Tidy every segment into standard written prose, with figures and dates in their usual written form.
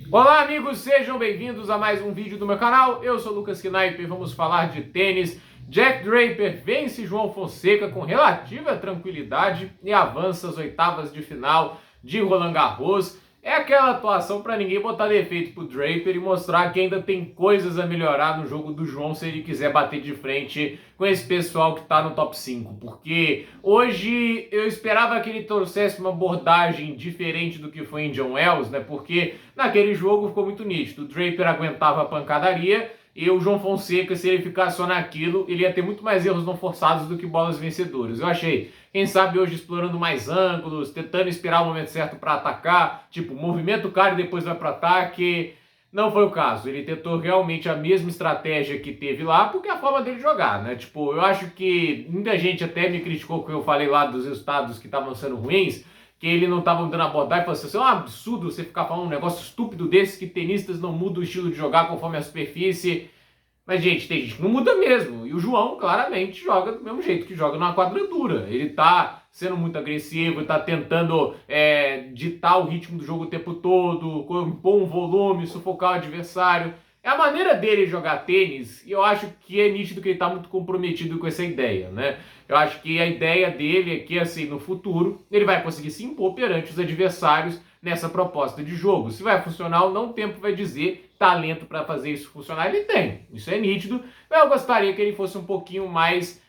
Olá amigos, sejam bem-vindos a mais um vídeo do meu canal. Eu sou Lucas Knipe e vamos falar de tênis. Jack Draper vence João Fonseca com relativa tranquilidade e avança às oitavas de final de Roland Garros. É aquela atuação para ninguém botar defeito pro Draper e mostrar que ainda tem coisas a melhorar no jogo do João se ele quiser bater de frente com esse pessoal que tá no top 5. Porque hoje eu esperava que ele trouxesse uma abordagem diferente do que foi em John Wells, né? Porque naquele jogo ficou muito nítido. O Draper aguentava a pancadaria e o João Fonseca, se ele ficasse só naquilo, ele ia ter muito mais erros não forçados do que bolas vencedoras. Eu achei, quem sabe hoje explorando mais ângulos, tentando esperar o momento certo para atacar, tipo, movimenta o cara e depois vai para ataque. Não foi o caso. Ele tentou realmente a mesma estratégia que teve lá, porque é a forma dele jogar, né? Tipo, eu acho que muita gente até me criticou que eu falei lá dos resultados que estavam sendo ruins, que ele não estava dando abordagem, falou assim, é um absurdo você ficar falando um negócio estúpido desse, que tenistas não mudam o estilo de jogar conforme a superfície. Mas, gente, tem gente que não muda mesmo. E o João, claramente, joga do mesmo jeito que joga numa quadra dura. Ele tá sendo muito agressivo, tá tentando ditar o ritmo do jogo o tempo todo, impor um volume, sufocar o adversário. É a maneira dele jogar tênis, e eu acho que é nítido que ele tá muito comprometido com essa ideia, né? Eu acho que a ideia dele é que, assim, no futuro, ele vai conseguir se impor perante os adversários nessa proposta de jogo. Se vai funcionar ou não, o tempo vai dizer. Talento para fazer isso funcionar ele tem, isso é nítido. Eu gostaria que ele fosse um pouquinho mais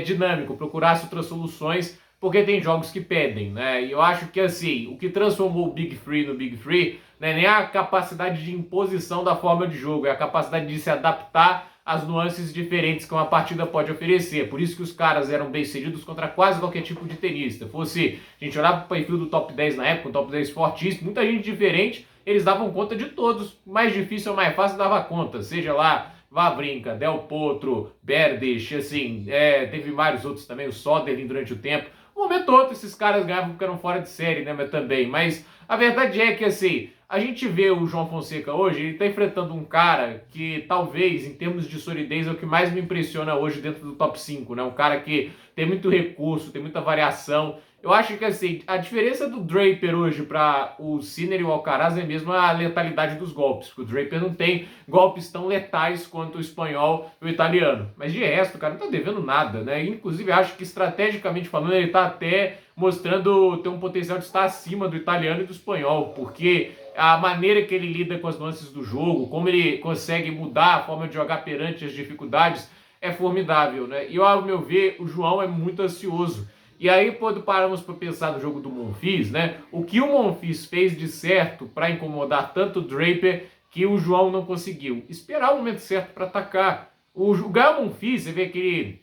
dinâmico, procurasse outras soluções, porque tem jogos que pedem, né? E eu acho que, assim, o que transformou o Big Free no Big Free não é nem a capacidade de imposição da forma de jogo, é a capacidade de se adaptar às nuances diferentes que uma partida pode oferecer. Por isso que os caras eram bem sucedidos contra quase qualquer tipo de tenista. Fosse a gente olhar para o perfil do top 10 na época, um top 10 fortíssimo, muita gente diferente, eles davam conta de todos. Mais difícil ou mais fácil dava conta, seja lá Wawrinka, Del Potro, Berdych, assim, teve vários outros também, o Soderling durante o tempo. Um momento ou outro esses caras ganhavam porque eram fora de série, né, mas também. Mas a verdade é que, assim, a gente vê o João Fonseca hoje, ele tá enfrentando um cara que talvez, em termos de solidez, é o que mais me impressiona hoje dentro do top 5, né? Um cara que tem muito recurso, tem muita variação. Eu acho que, assim, a diferença do Draper hoje para o Sinner e o Alcaraz é mesmo a letalidade dos golpes, porque o Draper não tem golpes tão letais quanto o espanhol e o italiano. Mas de resto, o cara não tá devendo nada, né? Inclusive, acho que estrategicamente falando, ele tá até mostrando ter um potencial de estar acima do italiano e do espanhol, porque a maneira que ele lida com as nuances do jogo, como ele consegue mudar a forma de jogar perante as dificuldades, é formidável, né? E ao meu ver, o João é muito ansioso. E aí, quando paramos para pensar no jogo do Monfils, né? O que o Monfils fez de certo para incomodar tanto o Draper que o João não conseguiu? Esperar o momento certo para atacar. O Gael Monfils, você vê que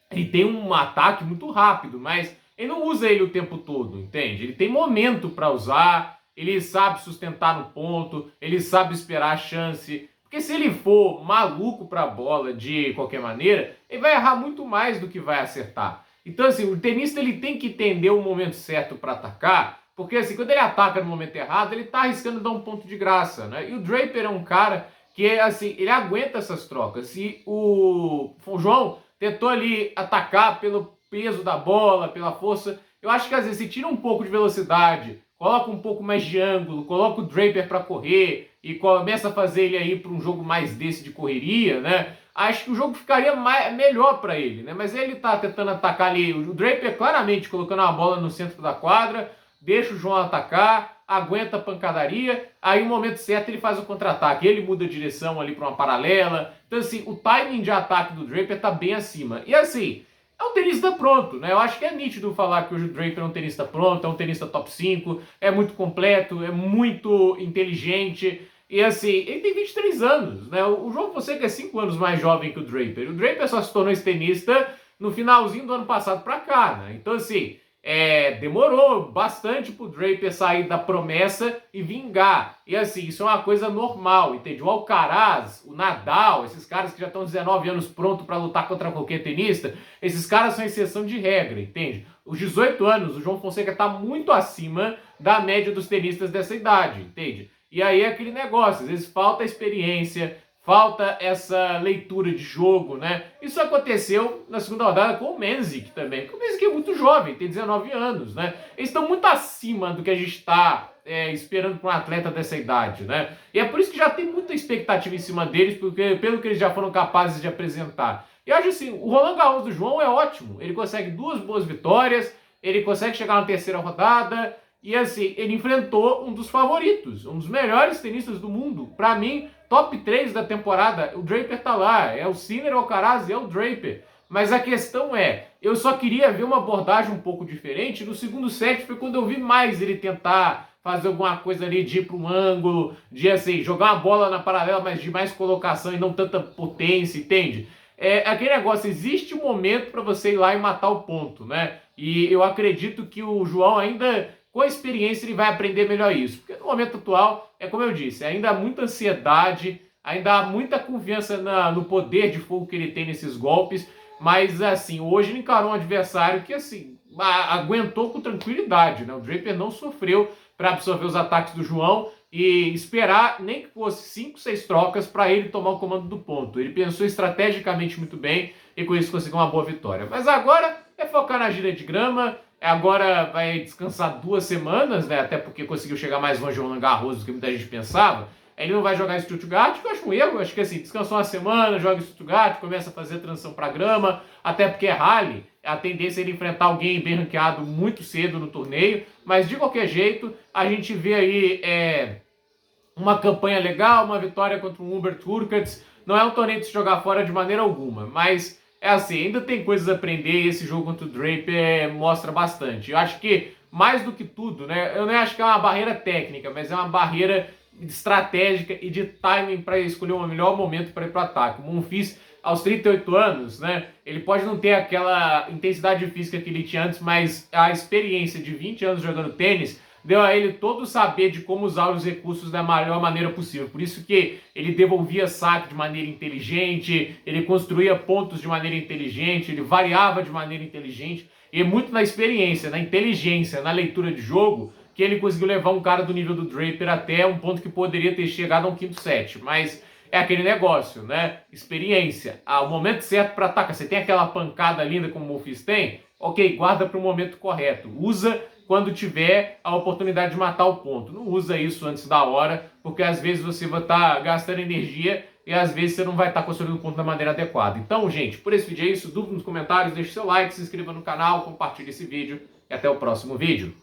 ele tem um ataque muito rápido, mas ele não usa ele o tempo todo, entende? Ele tem momento para usar, ele sabe sustentar no ponto, ele sabe esperar a chance. Porque se ele for maluco para a bola de qualquer maneira, ele vai errar muito mais do que vai acertar. Então, assim, o tenista ele tem que entender o momento certo para atacar, porque, assim, quando ele ataca no momento errado, ele está arriscando dar um ponto de graça, né? E o Draper é um cara que, assim, ele aguenta essas trocas. Se o João tentou ali atacar pelo peso da bola, pela força, eu acho que às vezes se tira um pouco de velocidade, coloca um pouco mais de ângulo, coloca o Draper para correr e começa a fazer ele aí para um jogo mais desse de correria, né? Acho que o jogo ficaria melhor para ele, né? Mas ele tá tentando atacar ali, o Draper claramente colocando a bola no centro da quadra, deixa o João atacar, aguenta a pancadaria, aí no momento certo ele faz o contra-ataque, ele muda a direção ali para uma paralela. Então, assim, o timing de ataque do Draper tá bem acima. E, assim, é um tenista pronto, né? Eu acho que é nítido falar que o Draper é um tenista pronto, é um tenista top 5, é muito completo, é muito inteligente. E, assim, ele tem 23 anos, né? O João Fonseca é 5 anos mais jovem que o Draper. O Draper só se tornou esse tenista no finalzinho do ano passado pra cá, né? Então, assim, demorou bastante pro Draper sair da promessa e vingar. E, assim, isso é uma coisa normal, entende? O Alcaraz, o Nadal, esses caras que já estão 19 anos prontos para lutar contra qualquer tenista, esses caras são exceção de regra, entende? Os 18 anos, o João Fonseca tá muito acima da média dos tenistas dessa idade, entende? E aí é aquele negócio, às vezes falta experiência, falta essa leitura de jogo, né? Isso aconteceu na segunda rodada com o Menzik também. O Menzik é muito jovem, tem 19 anos, né? Eles estão muito acima do que a gente está esperando para um atleta dessa idade, né? E é por isso que já tem muita expectativa em cima deles, porque pelo que eles já foram capazes de apresentar. E eu acho assim, o Roland Garros do João é ótimo. Ele consegue 2 boas vitórias, ele consegue chegar na terceira rodada, e assim, ele enfrentou um dos favoritos, um dos melhores tenistas do mundo. Para mim, top 3 da temporada, o Draper tá lá. É o Sinner, o Alcaraz e é o Draper. Mas a questão é, eu só queria ver uma abordagem um pouco diferente. No segundo set foi quando eu vi mais ele tentar fazer alguma coisa ali de ir para um ângulo, de assim, jogar uma bola na paralela, mas de mais colocação e não tanta potência, entende? É aquele negócio, existe um momento para você ir lá e matar o ponto, né? E eu acredito que o João ainda, com a experiência, ele vai aprender melhor isso. Porque no momento atual, é como eu disse, ainda há muita ansiedade, ainda há muita confiança no poder de fogo que ele tem nesses golpes, mas assim, hoje ele encarou um adversário que assim, aguentou com tranquilidade, né? O Draper não sofreu para absorver os ataques do João e esperar nem que fosse 5, 6 trocas para ele tomar o comando do ponto. Ele pensou estrategicamente muito bem e com isso conseguiu uma boa vitória. Mas agora é focar na gira de grama, agora vai descansar 2 semanas, né? Até porque conseguiu chegar mais longe o Roland Garros do que muita gente pensava. Ele não vai jogar em Stuttgart, que eu acho um erro. Acho que assim, descansou uma semana, joga em Stuttgart, começa a fazer a transição para grama, até porque é rally, a tendência é ele enfrentar alguém bem ranqueado muito cedo no torneio, mas de qualquer jeito, a gente vê aí uma campanha legal, uma vitória contra o Hubert Hurkacz. Não é um torneio de se jogar fora de maneira alguma, mas é assim, ainda tem coisas a aprender e esse jogo contra o Draper mostra bastante. Eu acho que, mais do que tudo, né, eu não acho que é uma barreira técnica, mas é uma barreira estratégica e de timing para escolher o melhor momento para ir para o ataque. O Monfils, aos 38 anos, né, ele pode não ter aquela intensidade física que ele tinha antes, mas a experiência de 20 anos jogando tênis deu a ele todo o saber de como usar os recursos da melhor maneira possível. Por isso que ele devolvia saque de maneira inteligente, ele construía pontos de maneira inteligente, ele variava de maneira inteligente, e muito na experiência, na inteligência, na leitura de jogo, que ele conseguiu levar um cara do nível do Draper até um ponto que poderia ter chegado a um quinto set. Mas é aquele negócio, né? Experiência. O momento certo para atacar. Você tem aquela pancada linda como o Monfils tem? Ok, guarda para o momento correto. Usa quando tiver a oportunidade de matar o ponto. Não usa isso antes da hora, porque às vezes você vai estar gastando energia e às vezes você não vai estar construindo o ponto da maneira adequada. Então, gente, por esse vídeo é isso. Dúvida nos comentários, deixe seu like, se inscreva no canal, compartilhe esse vídeo e até o próximo vídeo.